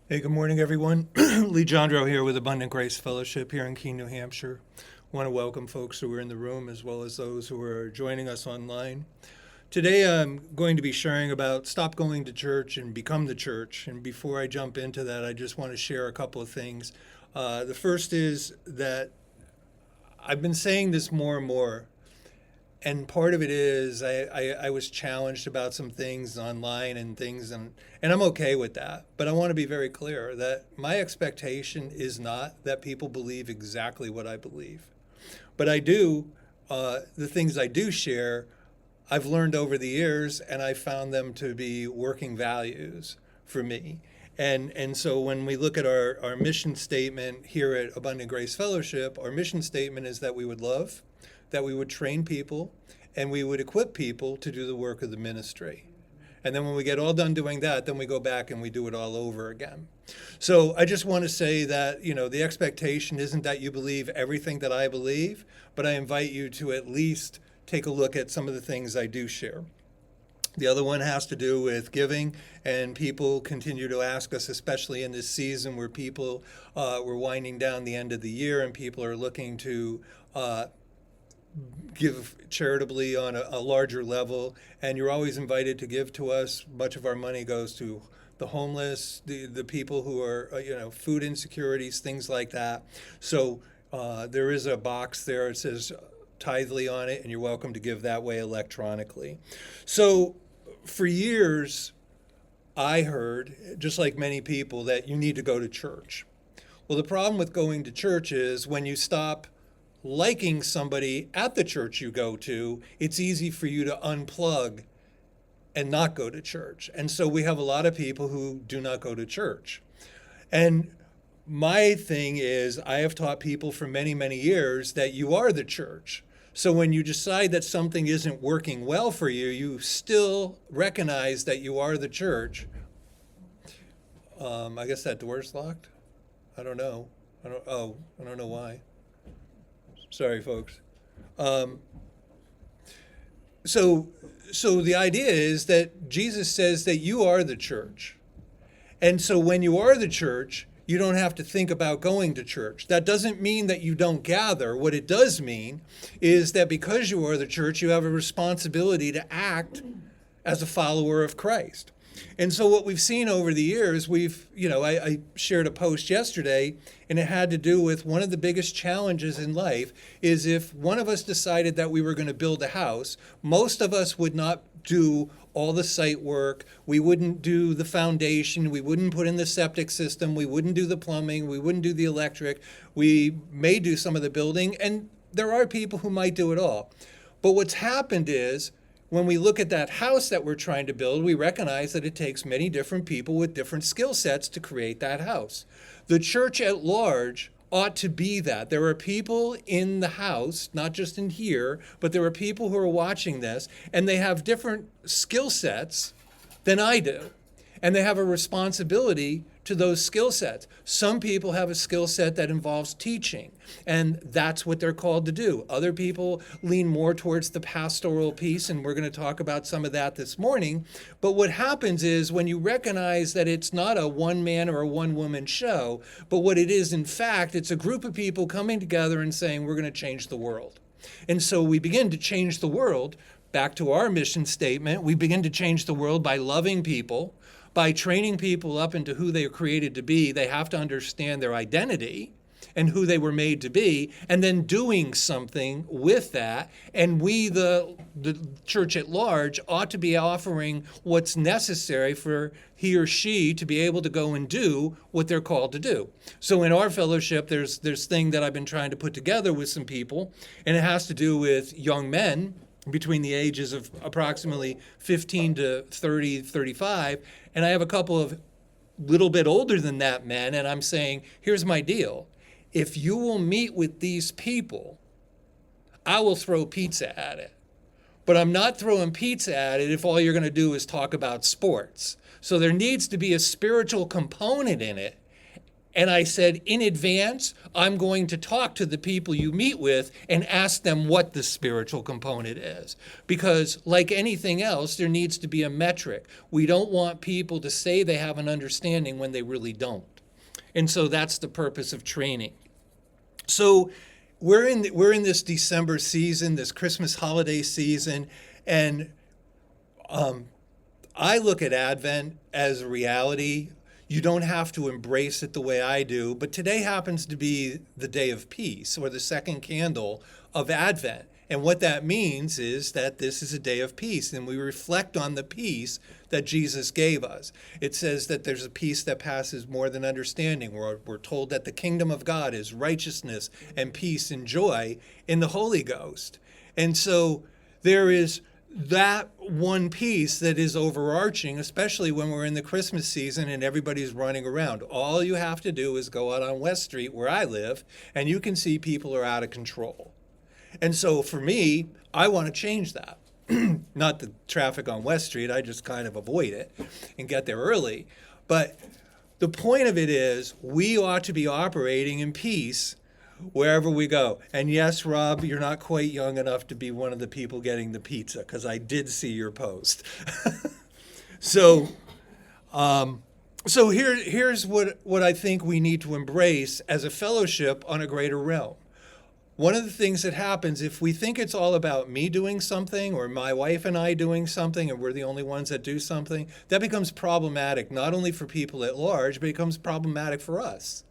Hey, good morning, everyone. Lee Jandro here with Abundant Grace Fellowship here in Keene, New Hampshire. Want to welcome folks who are in the room as well as those who are joining us online. Today, I'm going to be sharing about stop going to church and become the church. And before I jump into that, I just want to share a couple of things. The first is that I've been saying this more and more, and part of it is I was challenged about some things online and things, and I'm okay with that. But I want to be very clear that my expectation is not that people believe exactly what I believe. But I do, the things I do share, I've learned over the years, and I found them to be working values for me. And so when we look at our mission statement here at Abundant Grace Fellowship, our mission statement is that we would love, that we would train people, and we would equip people to do the work of the ministry. And then when we get all done doing that, then we go back and we do it all over again. So I just want to say that, the expectation isn't that you believe everything that I believe, but I invite you to at least take a look at some of the things I do share. The other one has to do with giving, and people continue to ask us, especially in this season where we're winding down the end of the year and people are looking to give charitably on a larger level, and you're always invited to give to us. Much of our money goes to the homeless, the people who are, food insecurities, things like that. So there is a box there. It says Tithely on it, and you're welcome to give that way electronically. So for years, I heard, just like many people, that you need to go to church. Well, the problem with going to church is when you stop liking somebody at the church you go to, it's easy for you to unplug and not go to church. And so we have a lot of people who do not go to church. And my thing is, I have taught people for many, many years that you are the church. So when you decide that something isn't working well for you, you still recognize that you are the church. I guess that door's locked. I don't know. I don't know why. Sorry, folks. Um, so, so the idea is that Jesus says that you are the church. And so when you are the church, you don't have to think about going to church. That doesn't mean that you don't gather. What it does mean is that because you are the church, you have a responsibility to act as a follower of Christ. And so what we've seen over the years, I shared a post yesterday, and it had to do with one of the biggest challenges in life is if one of us decided that we were going to build a house, most of us would not do all the site work. We wouldn't do the foundation. We wouldn't put in the septic system. We wouldn't do the plumbing. We wouldn't do the electric. We may do some of the building, and there are people who might do it all. But what's happened is, when we look at that house that we're trying to build, we recognize that it takes many different people with different skill sets to create that house. The church at large ought to be that. There are people in the house, not just in here, but there are people who are watching this, and they have different skill sets than I do. And they have a responsibility to those skill sets. Some people have a skill set that involves teaching, and that's what they're called to do. Other people lean more towards the pastoral piece, and we're going to talk about some of that this morning. But what happens is when you recognize that it's not a one-man or a one-woman show, but what it is, in fact, it's a group of people coming together and saying, we're going to change the world. And so we begin to change the world. Back to our mission statement, we begin to change the world by loving people, by training people up into who they are created to be. They have to understand their identity and who they were made to be, and then doing something with that. And we, the church at large, ought to be offering what's necessary for he or she to be able to go and do what they're called to do. So in our fellowship, there's thing that I've been trying to put together with some people, and it has to do with young men between the ages of approximately 15 to 30, 35. And I have a couple of little bit older than that men, and I'm saying, here's my deal. If you will meet with these people, I will throw pizza at it. But I'm not throwing pizza at it if all you're going to do is talk about sports. So there needs to be a spiritual component in it. And I said, in advance, I'm going to talk to the people you meet with and ask them what the spiritual component is. Because like anything else, there needs to be a metric. We don't want people to say they have an understanding when they really don't. And so that's the purpose of training. So we're in this December season, this Christmas holiday season, and I look at Advent as a reality. You don't have to embrace it the way I do, but today happens to be the day of peace, or the second candle of Advent. And what that means is that this is a day of peace, and we reflect on the peace that Jesus gave us. It says that there's a peace that passes more than understanding. We're told that the kingdom of God is righteousness and peace and joy in the Holy Ghost. And so there is that one piece that is overarching, especially when we're in the Christmas season and everybody's running around. All you have to do is go out on West Street, where I live, and you can see people are out of control. And so for me, I want to change that. Not the traffic on West Street, I just kind of avoid it and get there early. But the point of it is, we ought to be operating in peace wherever we go. And yes, Rob, you're not quite young enough to be one of the people getting the pizza, because I did see your post. So here's what I think we need to embrace as a fellowship on a greater realm. One of the things that happens, if we think it's all about me doing something, or my wife and I doing something, and we're the only ones that do something, that becomes problematic, not only for people at large, but it becomes problematic for us.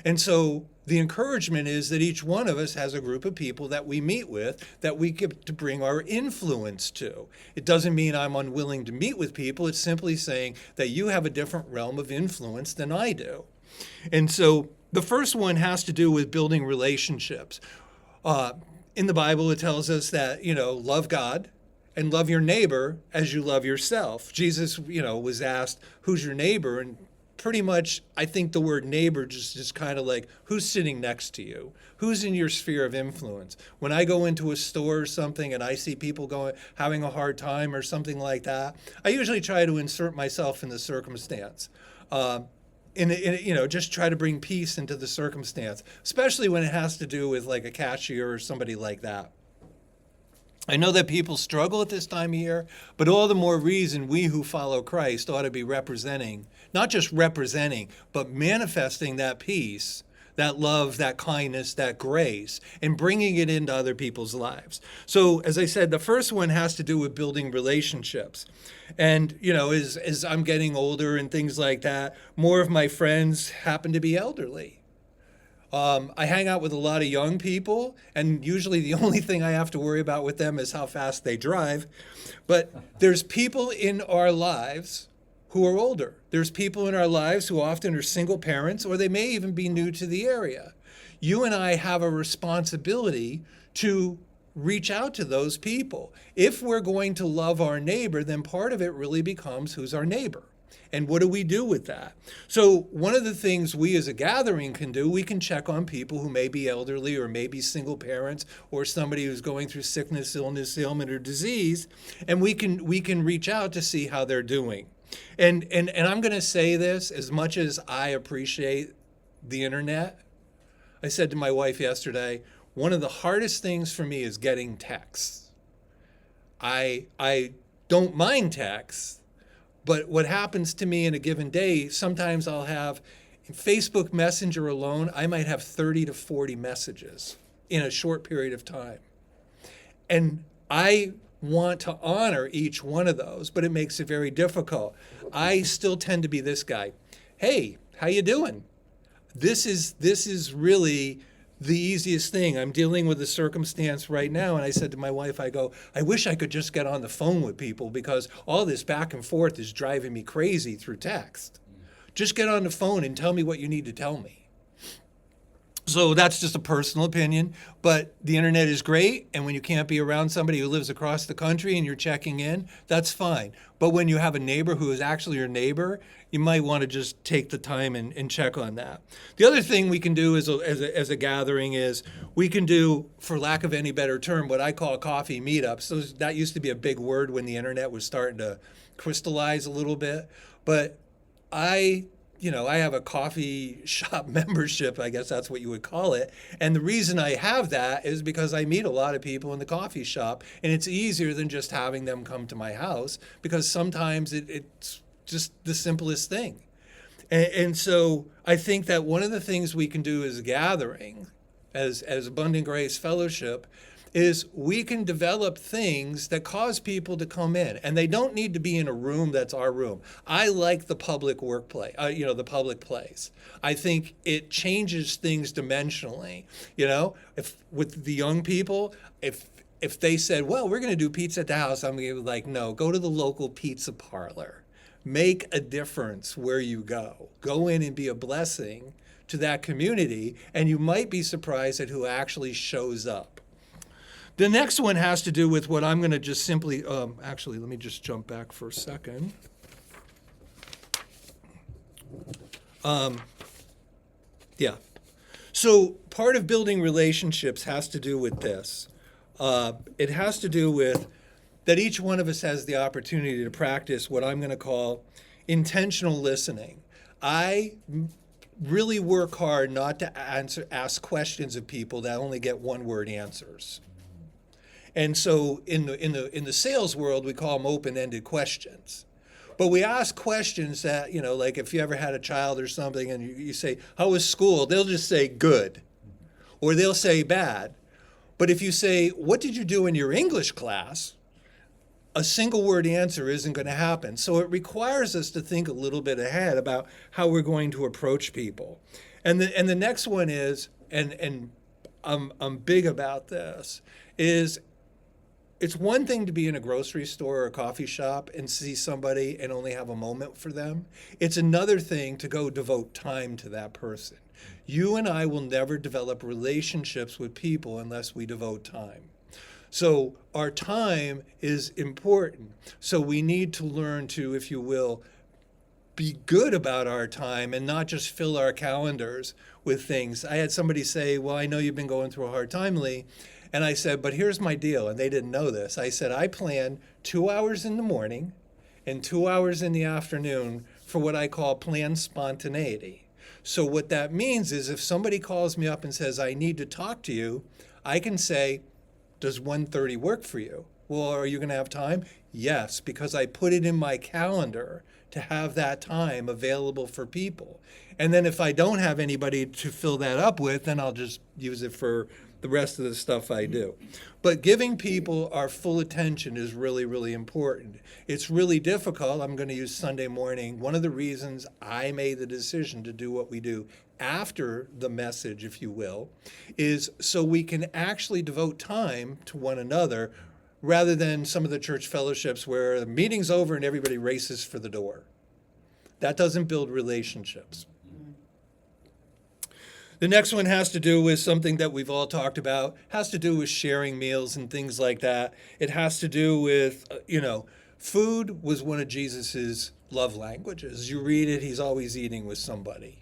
And so the encouragement is that each one of us has a group of people that we meet with that we get to bring our influence to. It doesn't mean I'm unwilling to meet with people. It's simply saying that you have a different realm of influence than I do. And so the first one has to do with building relationships. In the Bible, it tells us that, love God and love your neighbor as you love yourself. Jesus, was asked, who's your neighbor? And pretty much, I think the word neighbor just kind of like, who's sitting next to you? Who's in your sphere of influence? When I go into a store or something and I see people having a hard time or something like that, I usually try to insert myself in the circumstance. Just try to bring peace into the circumstance, especially when it has to do with like a cashier or somebody like that. I know that people struggle at this time of year, but all the more reason we who follow Christ ought to be representing, not just representing, but manifesting that peace, that love, that kindness, that grace, and bringing it into other people's lives. So, as I said, the first one has to do with building relationships. And, as I'm getting older and things like that, more of my friends happen to be elderly. I hang out with a lot of young people, and usually the only thing I have to worry about with them is how fast they drive. But there's people in our lives who are older. There's people in our lives who often are single parents, or they may even be new to the area. You and I have a responsibility to reach out to those people. If we're going to love our neighbor, then part of it really becomes who's our neighbor. And what do we do with that? So one of the things we as a gathering can do, we can check on people who may be elderly or may be single parents or somebody who's going through sickness, illness, ailment, or disease, and we can reach out to see how they're doing. And I'm going to say this, as much as I appreciate the internet, I said to my wife yesterday, one of the hardest things for me is getting texts. I don't mind texts, but what happens to me in a given day, sometimes I'll have, in Facebook Messenger alone, I might have 30 to 40 messages in a short period of time. And I want to honor each one of those, but it makes it very difficult. I still tend to be this guy. Hey, how you doing? This is really the easiest thing. I'm dealing with a circumstance right now, and I said to my wife, I wish I could just get on the phone with people, because all this back and forth is driving me crazy through text. Just get on the phone and tell me what you need to tell me. So that's just a personal opinion, but the internet is great, and when you can't be around somebody who lives across the country and you're checking in, that's fine. But when you have a neighbor who is actually your neighbor, you might want to just take the time and check on that. The other thing we can do as a gathering is we can do, for lack of any better term, what I call coffee meetups. So that used to be a big word when the internet was starting to crystallize a little bit, but I I have a coffee shop membership, I guess that's what you would call it. And the reason I have that is because I meet a lot of people in the coffee shop, and it's easier than just having them come to my house because sometimes it's just the simplest thing. And so I think that one of the things we can do as a gathering, as Abundant Grace Fellowship, is we can develop things that cause people to come in, and they don't need to be in a room that's our room. I like the public workplace, the public place. I think it changes things dimensionally. If with the young people, if they said, well, we're going to do pizza at the house, I'm going to be like, no, go to the local pizza parlor. Make a difference where you go. Go in and be a blessing to that community, and you might be surprised at who actually shows up. The next one has to do with what I'm going to just simply, actually, let me just jump back for a second. So part of building relationships has to do with this. It has to do with that each one of us has the opportunity to practice what I'm going to call intentional listening. I really work hard not to ask questions of people that only get one-word answers. And so in the sales world, we call them open-ended questions. But we ask questions that, like if you ever had a child or something and you say, how was school? They'll just say good, or they'll say bad. But if you say, what did you do in your English class? A single word answer isn't going to happen. So it requires us to think a little bit ahead about how we're going to approach people. And the next one is, and I'm big about this, is it's one thing to be in a grocery store or a coffee shop and see somebody and only have a moment for them. It's another thing to go devote time to that person. You and I will never develop relationships with people unless we devote time. So our time is important. So we need to learn to, if you will, be good about our time and not just fill our calendars with things. I had somebody say, well, I know you've been going through a hard time, Lee. And I said, but here's my deal. And they didn't know this. I said, I plan 2 hours in the morning and 2 hours in the afternoon for what I call planned spontaneity. So what that means is if somebody calls me up and says, I need to talk to you, I can say, does 1:30 work for you? Well, are you going to have time? Yes, because I put it in my calendar to have that time available for people. And then if I don't have anybody to fill that up with, then I'll just use it for the rest of the stuff I do. But giving people our full attention is really, really important. It's really difficult. I'm going to use Sunday morning. One of the reasons I made the decision to do what we do after the message, if you will, is so we can actually devote time to one another rather than some of the church fellowships where the meeting's over and everybody races for the door. That doesn't build relationships. The next one has to do with something that we've all talked about, has to do with sharing meals and things like that. It has to do with, food was one of Jesus's love languages. You read it, he's always eating with somebody.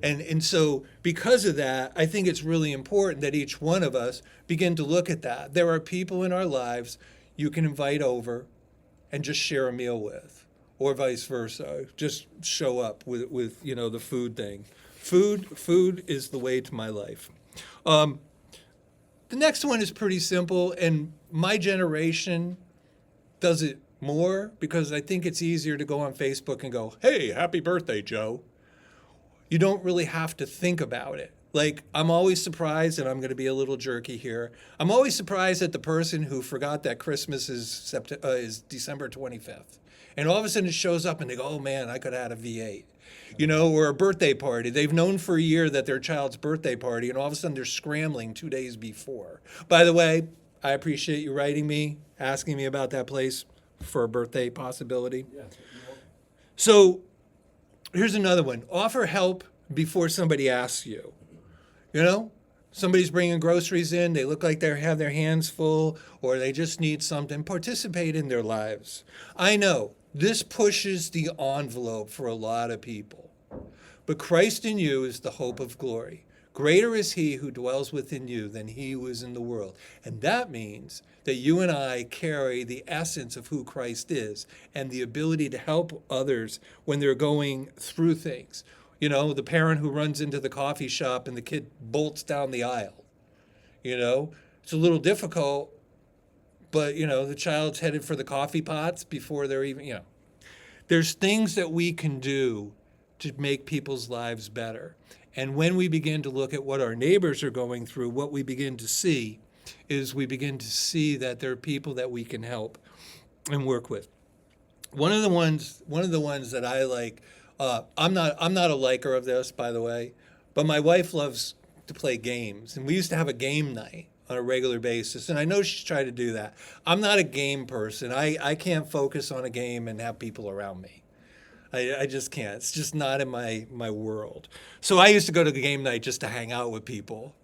And so because of that, I think it's really important that each one of us begin to look at that. There are people in our lives you can invite over and just share a meal with, or vice versa. Just show up with the food thing. Food is the way to my life. The next one is pretty simple, and my generation does it more because I think it's easier to go on Facebook and go, hey, happy birthday, Joe. You don't really have to think about it. Like, I'm always surprised, and I'm going to be a little jerky here. I'm always surprised at the person who forgot that Christmas is December 25th. And all of a sudden it shows up and they go, oh man, I could have had a V8. Or a birthday party. They've known for a year that their child's birthday party, and all of a sudden they're scrambling 2 days before. By the way, I appreciate you writing me, asking me about that place for a birthday possibility. Yeah. So here's another one. Offer help before somebody asks you. Somebody's bringing groceries in, they look like they have their hands full, or they just need something. Participate in their lives. I know this pushes the envelope for a lot of people. But Christ in you is the hope of glory. Greater is he who dwells within you than he who is in the world. And that means that you and I carry the essence of who Christ is and the ability to help others when they're going through things. You know, the parent who runs into the coffee shop and the kid bolts down the aisle. You know, it's a little difficult, but, you know, the child's headed for the coffee pots before they're even, you know. There's things that we can do to make people's lives better. And when we begin to look at what our neighbors are going through, what we begin to see is we begin to see that there are people that we can help and work with. One of the ones that I like, I'm not a liker of this, by the way, but my wife loves to play games, and we used to have a game night on a regular basis, and I know she's tried to do that. I'm not a game person. I can't focus on a game and have people around me. I just can't. It's just not in my world. So I used to go to the game night just to hang out with people.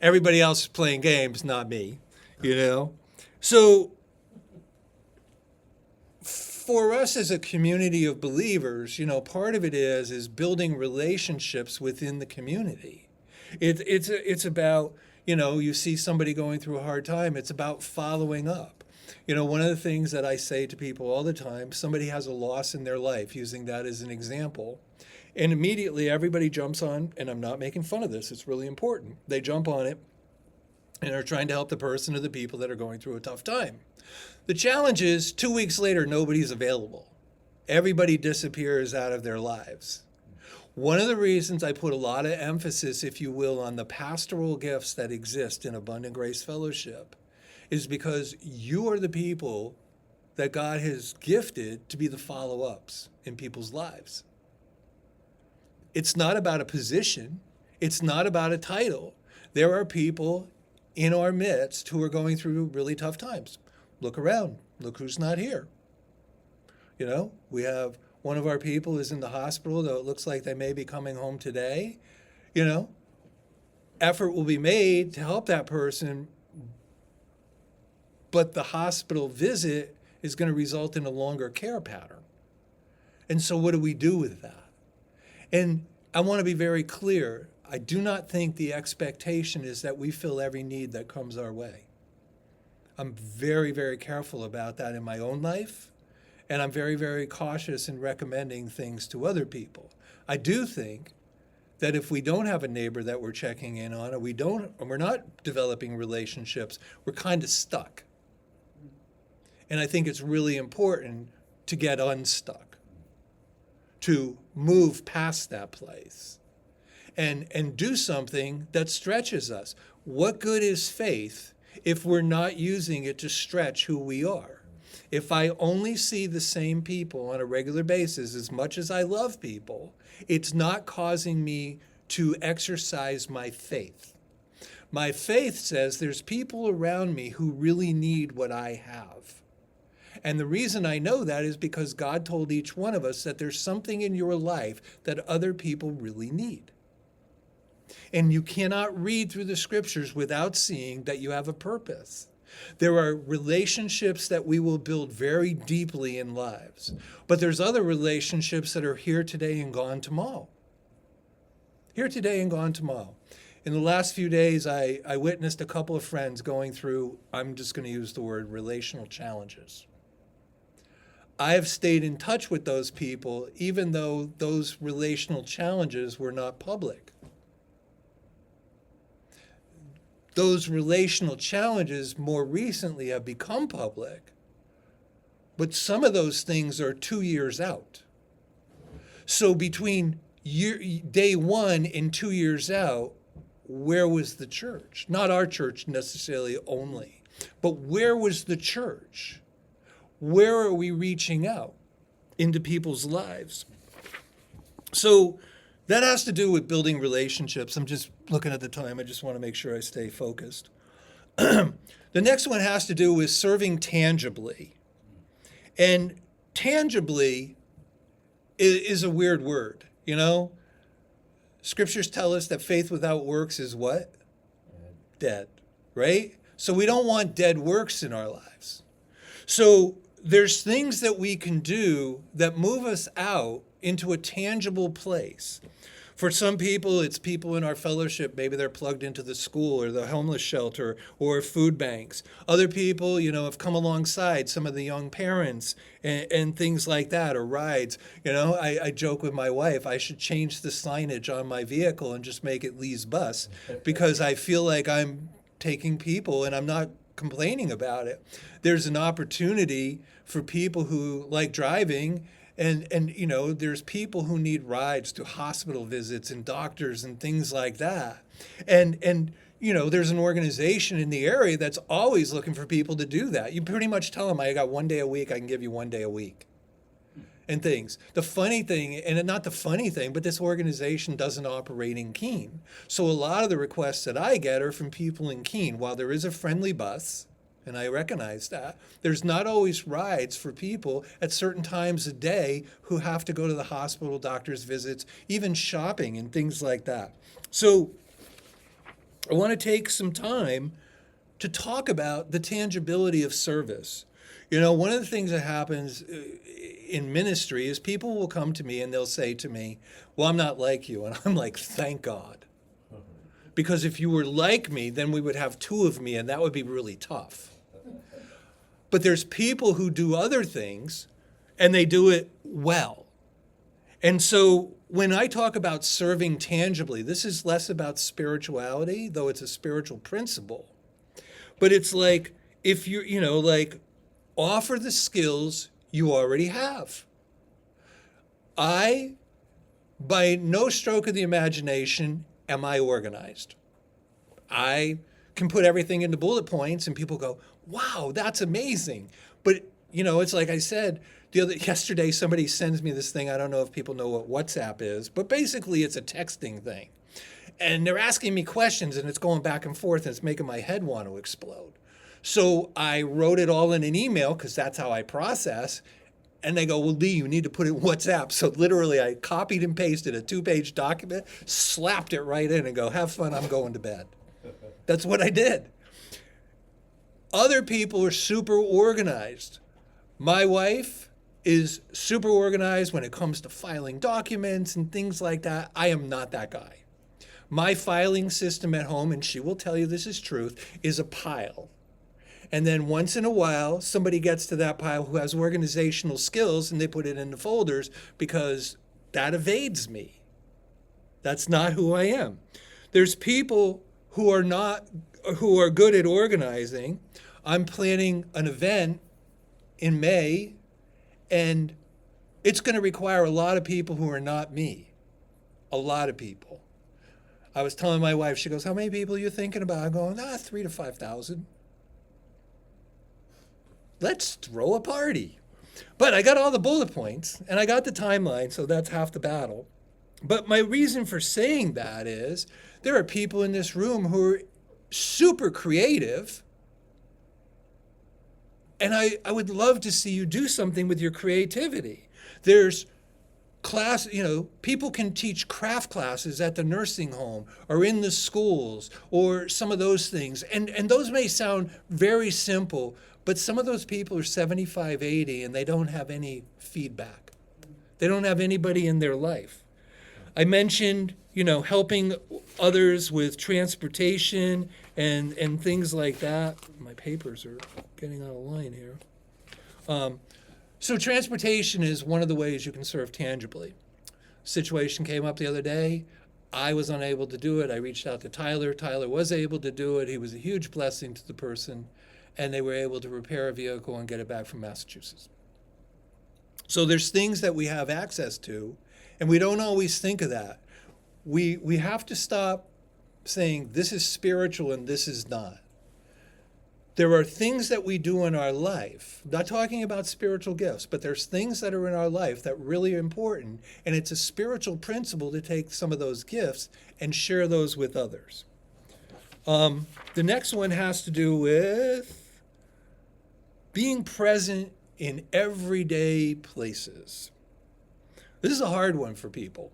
Everybody else is playing games, not me, you know? So for us as a community of believers, you know, part of it is building relationships within the community. It's about, you know, you see somebody going through a hard time, it's about following up. You know, one of the things that I say to people all the time, somebody has a loss in their life, using that as an example, and immediately everybody jumps on, and I'm not making fun of this, it's really important. They jump on it and are trying to help the person or the people that are going through a tough time. The challenge is 2 weeks later, nobody's available. Everybody disappears out of their lives. One of the reasons I put a lot of emphasis, if you will, on the pastoral gifts that exist in Abundant Grace Fellowship is because you are the people that God has gifted to be the follow-ups in people's lives. It's not about a position. It's not about a title. There are people in our midst who are going through really tough times. Look around. Look who's not here. You know, we have one of our people is in the hospital, though it looks like they may be coming home today. You know, effort will be made to help that person, but the hospital visit is going to result in a longer care pattern. And so what do we do with that? And I want to be very clear. I do not think the expectation is that we fill every need that comes our way. I'm very, very careful about that in my own life, and I'm very, very cautious in recommending things to other people. I do think that if we don't have a neighbor that we're checking in on, or we're not developing relationships, we're kind of stuck. And I think it's really important to get unstuck, to move past that place and do something that stretches us. What good is faith if we're not using it to stretch who we are? If I only see the same people on a regular basis, as much as I love people, it's not causing me to exercise my faith. My faith says there's people around me who really need what I have. And the reason I know that is because God told each one of us that there's something in your life that other people really need. And you cannot read through the scriptures without seeing that you have a purpose. There are relationships that we will build very deeply in lives, but there's other relationships that are here today and gone tomorrow. Here today and gone tomorrow. In the last few days, I witnessed a couple of friends going through, I'm just going to use the word, relational challenges. I have stayed in touch with those people, even though those relational challenges were not public. Those relational challenges more recently have become public, but some of those things are 2 years out. So between day one and 2 years out, where was the church? Not our church necessarily only, but where was the church? Where are we reaching out into people's lives? So that has to do with building relationships. I'm just looking at the time. I just want to make sure I stay focused. The next one has to do with serving tangibly. And tangibly is a weird word, you know? Scriptures tell us that faith without works is what? Dead, right? So we don't want dead works in our lives. So there's things that we can do that move us out into a tangible place. For some people, it's people in our fellowship. Maybe they're plugged into the school or the homeless shelter or food banks. Other people, have come alongside some of the young parents and things like that, or rides. I joke with my wife, I should change the signage on my vehicle and just make it Lee's bus, because I feel like I'm taking people and I'm not complaining about it. There's an opportunity for people who like driving, and there's people who need rides to hospital visits and doctors and things like that. And there's an organization in the area that's always looking for people to do that. You pretty much tell them, I got 1 day a week, I can give you 1 day a week. And things. The funny thing, and not the funny thing, but this organization doesn't operate in Keene. So a lot of the requests that I get are from people in Keene. While there is a friendly bus, and I recognize that, there's not always rides for people at certain times of day who have to go to the hospital, doctor's visits, even shopping and things like that. So I want to take some time to talk about the tangibility of service. One of the things that happens in ministry is people will come to me and they'll say to me, well, I'm not like you. And I'm like, thank God. Because if you were like me, then we would have two of me, and that would be really tough. But there's people who do other things, and they do it well. And so when I talk about serving tangibly, this is less about spirituality, though it's a spiritual principle. But it's like, if you, offer the skills you already have. By no stroke of the imagination, am I organized. I can put everything into bullet points and people go, wow, that's amazing. But, it's like I said, yesterday somebody sends me this thing. I don't know if people know what WhatsApp is, but basically it's a texting thing. And they're asking me questions and it's going back and forth and it's making my head want to explode. So I wrote it all in an email because that's how I process. And they go, well, Lee, you need to put it in WhatsApp. So literally I copied and pasted a 2-page document, slapped it right in and go, have fun, I'm going to bed. That's what I did. Other people are super organized. My wife is super organized when it comes to filing documents and things like that. I am not that guy. My filing system at home, and she will tell you this is truth, is a pile. And then once in a while, somebody gets to that pile who has organizational skills and they put it into folders because that evades me. That's not who I am. There's people who are good at organizing. I'm planning an event in May, and it's going to require a lot of people who are not me. A lot of people. I was telling my wife, she goes, how many people are you thinking about? I'm going, 3,000 to 5,000. Let's throw a party. But I got all the bullet points and I got the timeline, so that's half the battle. But my reason for saying that is there are people in this room who are super creative, and I would love to see you do something with your creativity. There's class, people can teach craft classes at the nursing home or in the schools or some of those things. And those may sound very simple, but some of those people are 75, 80, and they don't have any feedback. They don't have anybody in their life. I mentioned, helping others with transportation and things like that. My papers are getting out of line here. So transportation is one of the ways you can serve tangibly. Situation came up the other day. I was unable to do it. I reached out to Tyler. Tyler was able to do it. He was a huge blessing to the person, and they were able to repair a vehicle and get it back from Massachusetts. So there's things that we have access to, and we don't always think of that. We have to stop saying this is spiritual and this is not. There are things that we do in our life, not talking about spiritual gifts, but there's things that are in our life that really are important, and it's a spiritual principle to take some of those gifts and share those with others. The next one has to do with being present in everyday places. This is a hard one for people.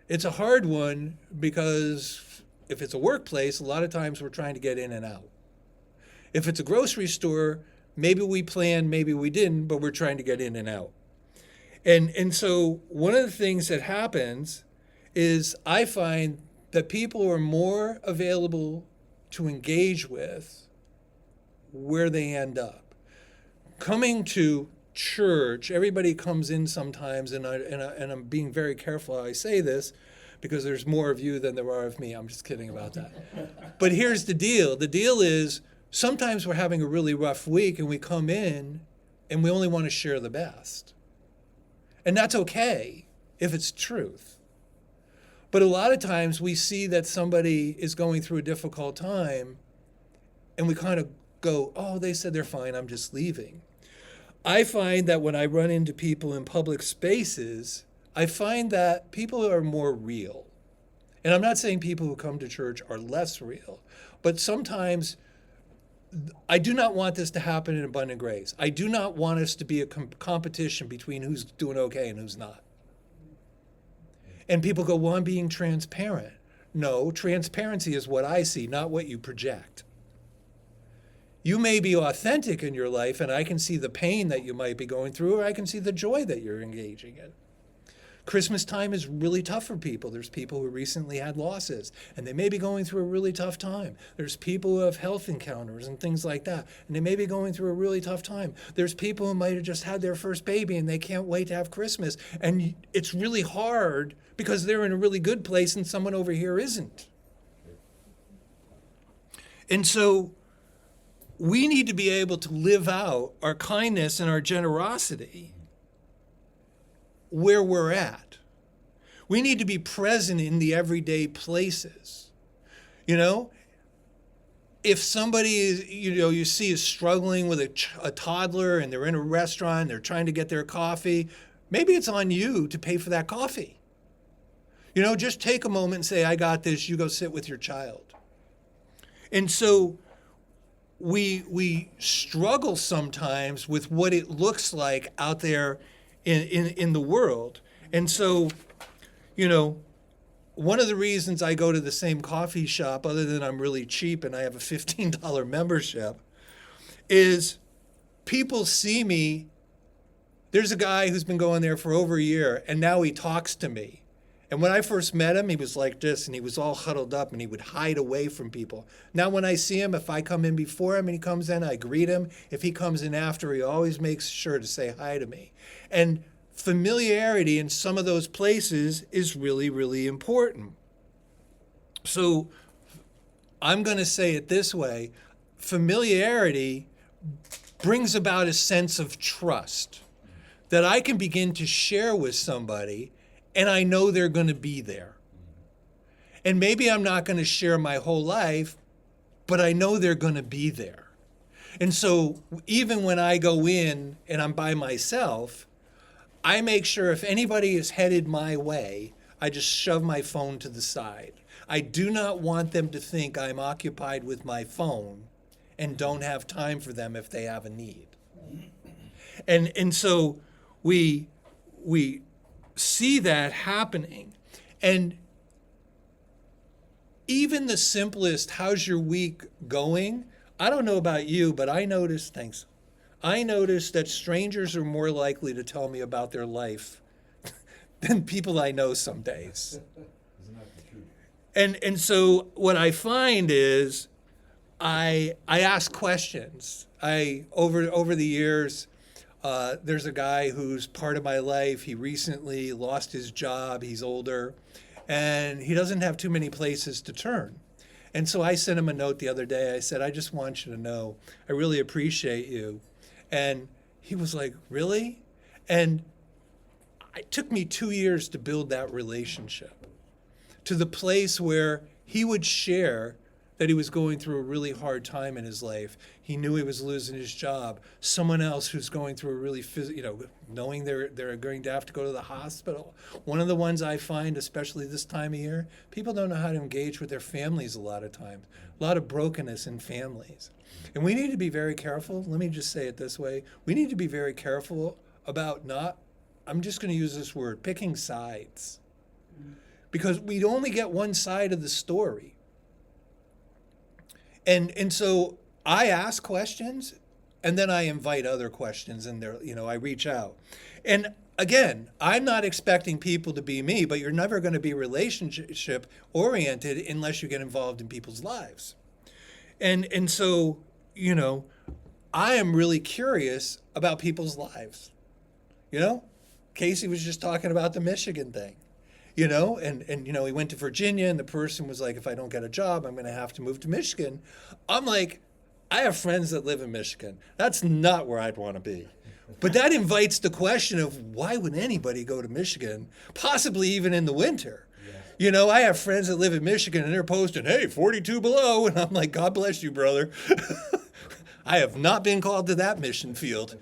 It's a hard one because if it's a workplace, a lot of times we're trying to get in and out. If it's a grocery store, maybe we planned, maybe we didn't, but we're trying to get in and out. And so one of the things that happens is I find that people are more available to engage with where they end up. Coming to church, everybody comes in sometimes, and I'm being very careful how I say this because there's more of you than there are of me. I'm just kidding about that. But here's the deal. The deal is sometimes we're having a really rough week and we come in and we only want to share the best. And that's okay if it's truth. But a lot of times we see that somebody is going through a difficult time and we kind of go, oh, they said they're fine, I'm just leaving. I find that when I run into people in public spaces, I find that people are more real. And I'm not saying people who come to church are less real, but sometimes I do not want this to happen in Abundant Grace. I do not want us to be a competition between who's doing okay and who's not. And people go, well, I'm being transparent. No, transparency is what I see, not what you project. You may be authentic in your life, and I can see the pain that you might be going through, or I can see the joy that you're engaging in. Christmas time is really tough for people. There's people who recently had losses, and they may be going through a really tough time. There's people who have health encounters and things like that, and they may be going through a really tough time. There's people who might have just had their first baby, and they can't wait to have Christmas. And it's really hard because they're in a really good place, and someone over here isn't. And so we need to be able to live out our kindness and our generosity where we're at. We need to be present in the everyday places. You know, if somebody is, you see is struggling with a toddler and they're in a restaurant, they're trying to get their coffee, maybe it's on you to pay for that coffee. You know, just take a moment and say, I got this, you go sit with your child. And so we struggle sometimes with what it looks like out there in the world. And so, one of the reasons I go to the same coffee shop, other than I'm really cheap and I have a $15 membership, is people see me. There's a guy who's been going there for over a year, and now he talks to me. And when I first met him, he was like this, and he was all huddled up, and he would hide away from people. Now when I see him, if I come in before him and he comes in, I greet him. If he comes in after, he always makes sure to say hi to me. And familiarity in some of those places is really, really important. So I'm going to say it this way. Familiarity brings about a sense of trust that I can begin to share with somebody, and I know they're going to be there. And maybe I'm not going to share my whole life, but I know they're going to be there. And so even when I go in and I'm by myself, I make sure if anybody is headed my way, I just shove my phone to the side. I do not want them to think I'm occupied with my phone and don't have time for them if they have a need. And so we see that happening. And even the simplest, how's your week going? I don't know about you, but I noticed that strangers are more likely to tell me about their life than people I know some days. Isn't that the truth? And so what I find is I ask questions. Over the years, there's a guy who's part of my life. He recently lost his job. He's older, and he doesn't have too many places to turn. And so I sent him a note the other day. I said, I just want you to know, I really appreciate you. And he was like, really? And it took me 2 years to build that relationship to the place where he would share that he was going through a really hard time in his life. He knew he was losing his job. Someone else who's going through a really, knowing they're going to have to go to the hospital. One of the ones I find, especially this time of year, people don't know how to engage with their families a lot of times. A lot of brokenness in families. And we need to be very careful. Let me just say it this way. We need to be very careful about I'm just going to use this word, picking sides. Because we only get one side of the story. And so I ask questions, and then I invite other questions, and I reach out. And again, I'm not expecting people to be me, but you're never going to be relationship oriented unless you get involved in people's lives. And so, you know, I am really curious about people's lives. You know, Casey was just talking about the Michigan thing. You know, and you know, he went to Virginia and the person was like, if I don't get a job, I'm going to have to move to Michigan. I'm like, I have friends that live in Michigan. That's not where I'd want to be. But that invites the question of why would anybody go to Michigan, possibly even in the winter? Yeah. You know, I have friends that live in Michigan and they're posting, hey, 42 below. And I'm like, God bless you, brother. I have not been called to that mission field,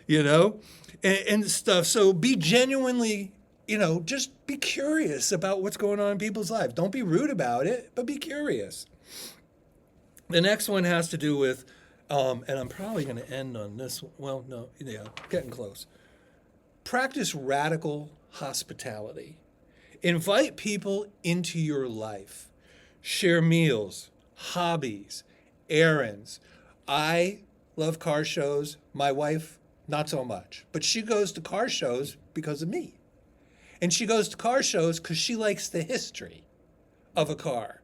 you know, and stuff. So be genuinely, you know, just be curious about what's going on in people's lives. Don't be rude about it, but be curious. The next one has to do with, and I'm probably going to end on this. Well, no, yeah, getting close. Practice radical hospitality. Invite people into your life. Share meals, hobbies, errands. I love car shows. My wife, not so much. But she goes to car shows because of me. And she goes to car shows because she likes the history of a car.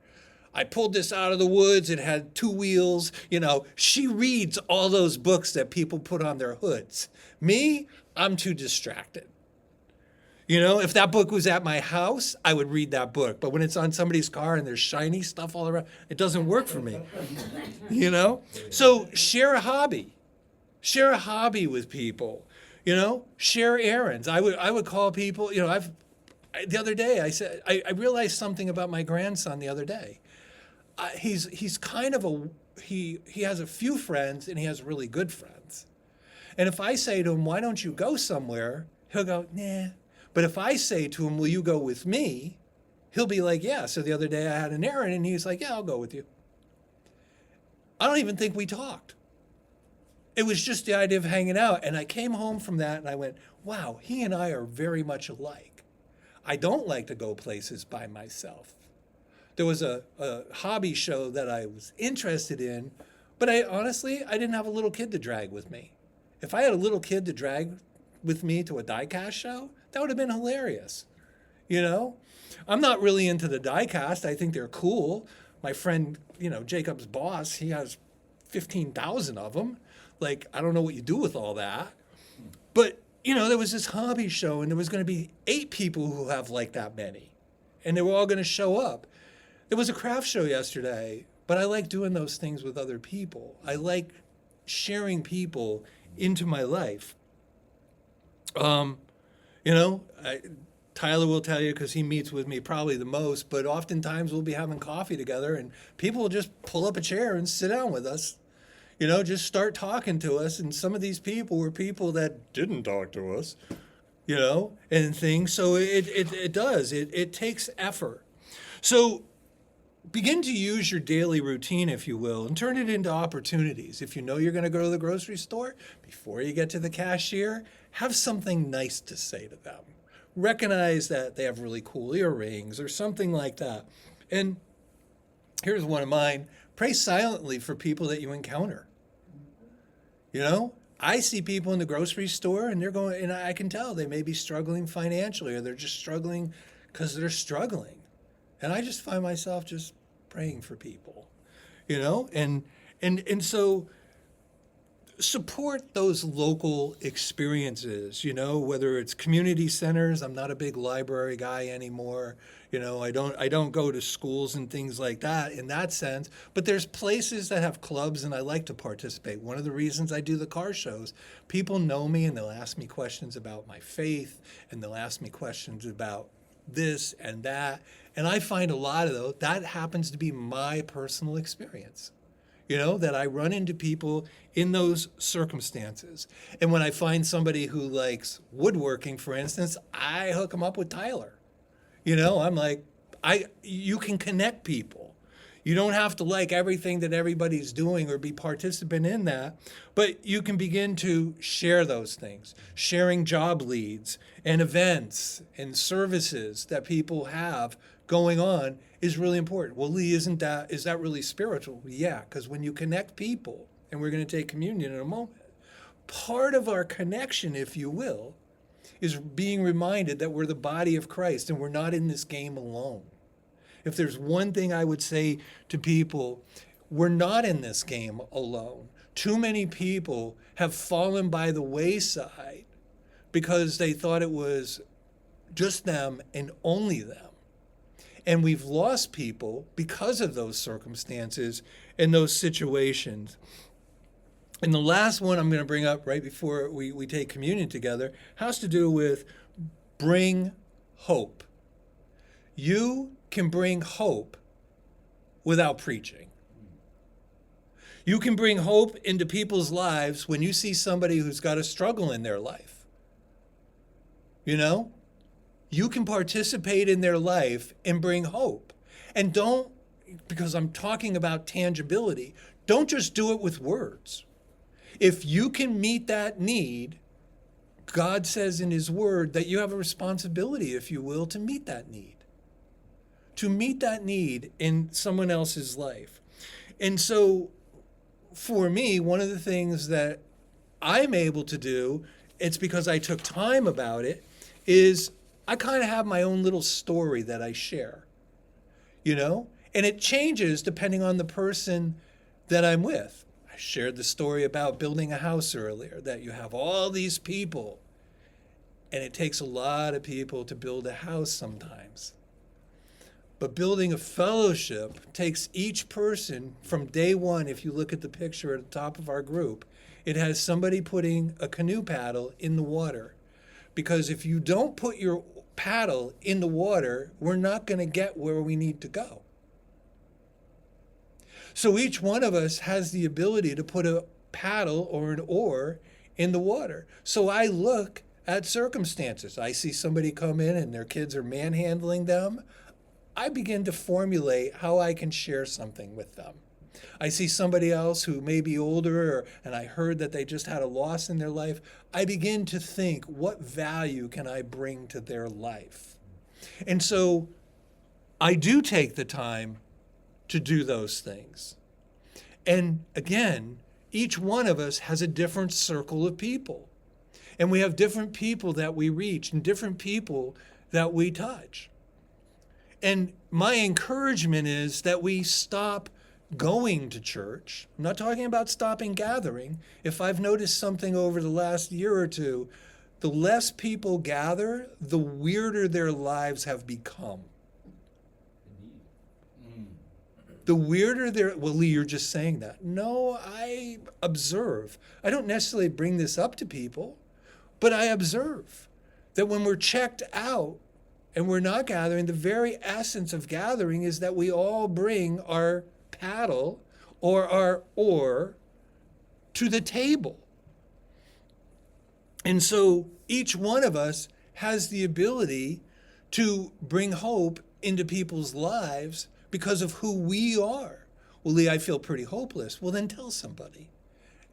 I pulled this out of the woods. It had 2 wheels. You know, she reads all those books that people put on their hoods. Me, I'm too distracted. You know, if that book was at my house, I would read that book. But when it's on somebody's car and there's shiny stuff all around, it doesn't work for me. You know? So share a hobby. Share a hobby with people. You know, share errands. I would call people, you know, the other day I realized something about my grandson the other day. He's kind of he has a few friends and he has really good friends. And if I say to him, why don't you go somewhere? He'll go, nah. But if I say to him, will you go with me? He'll be like, yeah. So the other day I had an errand and he's like, yeah, I'll go with you. I don't even think we talked. It was just the idea of hanging out. And I came home from that and I went, wow, he and I are very much alike. I don't like to go places by myself. There was a hobby show that I was interested in, but I didn't have a little kid to drag with me. If I had a little kid to drag with me to a die-cast show, that would have been hilarious. You know? I'm not really into the die-cast. I think they're cool. My friend, you know, Jacob's boss, he has 15,000 of them. Like, I don't know what you do with all that. But, you know, there was this hobby show, and there was going to be 8 people who have like that many. And they were all going to show up. There was a craft show yesterday, but I like doing those things with other people. I like sharing people into my life. You know, Tyler will tell you because he meets with me probably the most, but oftentimes we'll be having coffee together and people will just pull up a chair and sit down with us. You know, just start talking to us. And some of these people were people that didn't talk to us, you know, and things. So it does. It takes effort. So begin to use your daily routine, if you will, and turn it into opportunities. If you know you're going to go to the grocery store, before you get to the cashier, have something nice to say to them. Recognize that they have really cool earrings or something like that. And here's one of mine. Pray silently for people that you encounter. You know, I see people in the grocery store and and I can tell they may be struggling financially or they're just struggling because they're struggling. And I just find myself just praying for people, you know, and so support those local experiences, you know, whether it's community centers. I'm not a big library guy anymore. You know, I don't go to schools and things like that in that sense, but there's places that have clubs and I like to participate. One of the reasons I do the car shows, people know me and they'll ask me questions about my faith and they'll ask me questions about this and that. And I find a lot of those, that happens to be my personal experience. You know, that I run into people in those circumstances. And when I find somebody who likes woodworking, for instance, I hook them up with Tyler. You know, I'm like, you can connect people. You don't have to like everything that everybody's doing or be participant in that, but you can begin to share those things. Sharing job leads and events and services that people have going on is really important. Well, Lee, is that really spiritual? Yeah, because when you connect people, and we're going to take communion in a moment, part of our connection, if you will, is being reminded that we're the body of Christ and we're not in this game alone. If there's one thing I would say to people, we're not in this game alone. Too many people have fallen by the wayside because they thought it was just them and only them. And we've lost people because of those circumstances and those situations. And the last one I'm going to bring up right before we take communion together has to do with bring hope. You can bring hope without preaching. You can bring hope into people's lives when you see somebody who's got a struggle in their life. You know? You can participate in their life and bring hope. And don't, because I'm talking about tangibility, don't just do it with words. If you can meet that need, God says in his word that you have a responsibility, if you will, to meet that need. To meet that need in someone else's life. And so for me, one of the things that I'm able to do, it's because I took time about it, is I kind of have my own little story that I share, you know? And it changes depending on the person that I'm with. I shared the story about building a house earlier, that you have all these people, and it takes a lot of people to build a house sometimes. But building a fellowship takes each person from day one. If you look at the picture at the top of our group, it has somebody putting a canoe paddle in the water. Because if you don't put your paddle in the water, we're not going to get where we need to go. So each one of us has the ability to put a paddle or an oar in the water. So I look at circumstances. I see somebody come in and their kids are manhandling them. I begin to formulate how I can share something with them. I see somebody else who may be older, and I heard that they just had a loss in their life. I begin to think, what value can I bring to their life? And so I do take the time to do those things. And again, each one of us has a different circle of people. And we have different people that we reach and different people that we touch. And my encouragement is that we stop going to church. I'm not talking about stopping gathering. If I've noticed something over the last year or two, the less people gather, the weirder their lives have become. The weirder they're, well, Lee, you're just saying that. No, I observe. I don't necessarily bring this up to people, but I observe that when we're checked out and we're not gathering, the very essence of gathering is that we all bring our paddle or our oar to the table. And so each one of us has the ability to bring hope into people's lives because of who we are. Well, Lee, I feel pretty hopeless. Well, then tell somebody.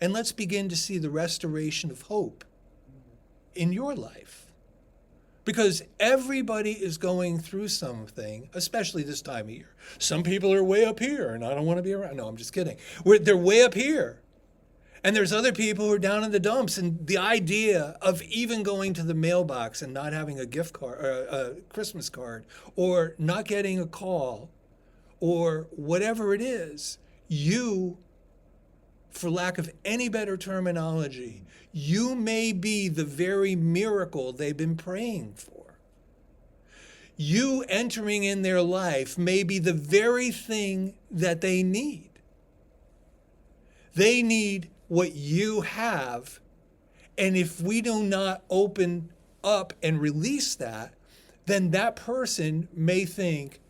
And let's begin to see the restoration of hope in your life. Because everybody is going through something, especially this time of year. Some people are way up here, and I don't want to be around. No, I'm just kidding. They're way up here. And there's other people who are down in the dumps. And the idea of even going to the mailbox and not having a gift card, or a Christmas card, or not getting a call, or whatever it is, you, for lack of any better terminology, you may be the very miracle they've been praying for. You entering in their life may be the very thing that they need. They need what you have, and if we do not open up and release that, then that person may think,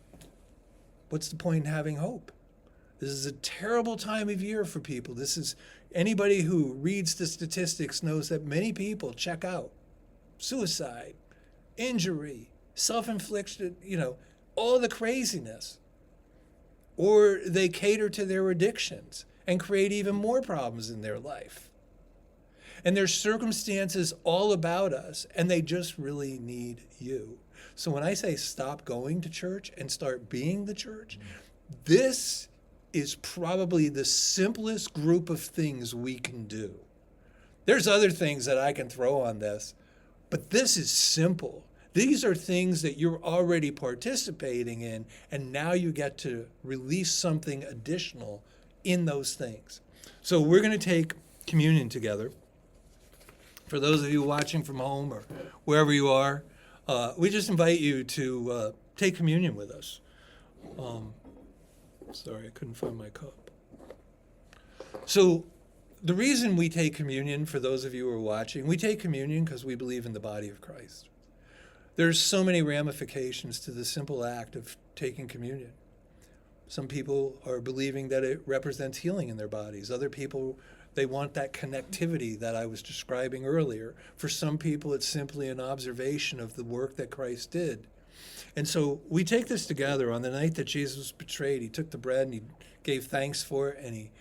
what's the point in having hope? This is a terrible time of year for people. This is, anybody who reads the statistics knows that many people check out. Suicide, injury, self-inflicted, all the craziness. Or they cater to their addictions and create even more problems in their life. And there's circumstances all about us, and they just really need you. So when I say stop going to church and start being the church, this is probably the simplest group of things we can do. There's other things that I can throw on this, But this is simple. These are things that you're already participating in, and now you get to release something additional in those things. So we're going to take communion together. For those of you watching from home or wherever you are, we just invite you to take communion with us. Sorry, I couldn't find my cup. So the reason we take communion, for those of you who are watching, we take communion because we believe in the body of Christ. There's so many ramifications to the simple act of taking communion. Some people are believing that it represents healing in their bodies. Other people, they want that connectivity that I was describing earlier. For some people, it's simply an observation of the work that Christ did. And so we take this together. On the night that Jesus was betrayed, he took the bread and he gave thanks for it, and he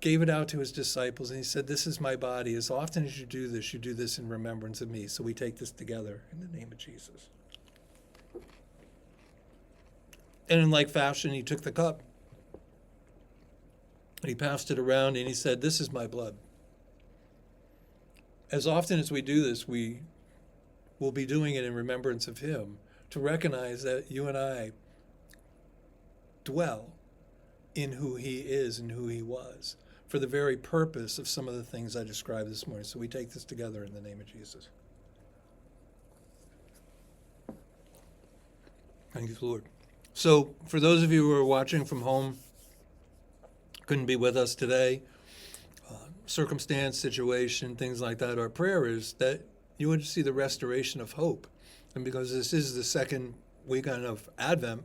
gave it out to his disciples, and he said, "This is my body. As often as you do this in remembrance of me." So we take this together in the name of Jesus. And in like fashion, he took the cup, and he passed it around, and he said, "This is my blood." As often as we do this, we will be doing it in remembrance of him, to recognize that you and I dwell in who he is and who he was, for the very purpose of some of the things I described this morning. So we take this together in the name of Jesus. Thank you, Lord. So for those of you who are watching from home, couldn't be with us today, circumstance, situation, things like that, our prayer is that you would see the restoration of hope. And because this is the second weekend of Advent,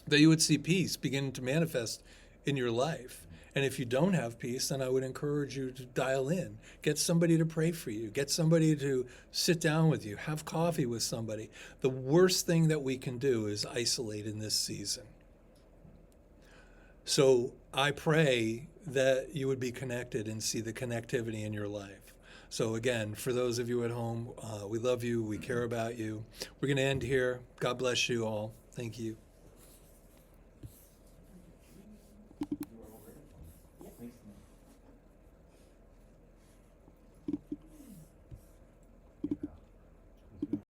that you would see peace begin to manifest in your life. And if you don't have peace, then I would encourage you to dial in. Get somebody to pray for you. Get somebody to sit down with you. Have coffee with somebody. The worst thing that we can do is isolate in this season. So I pray that you would be connected and see the connectivity in your life. So again, for those of you at home, we love you. We care about you. We're going to end here. God bless you all. Thank you.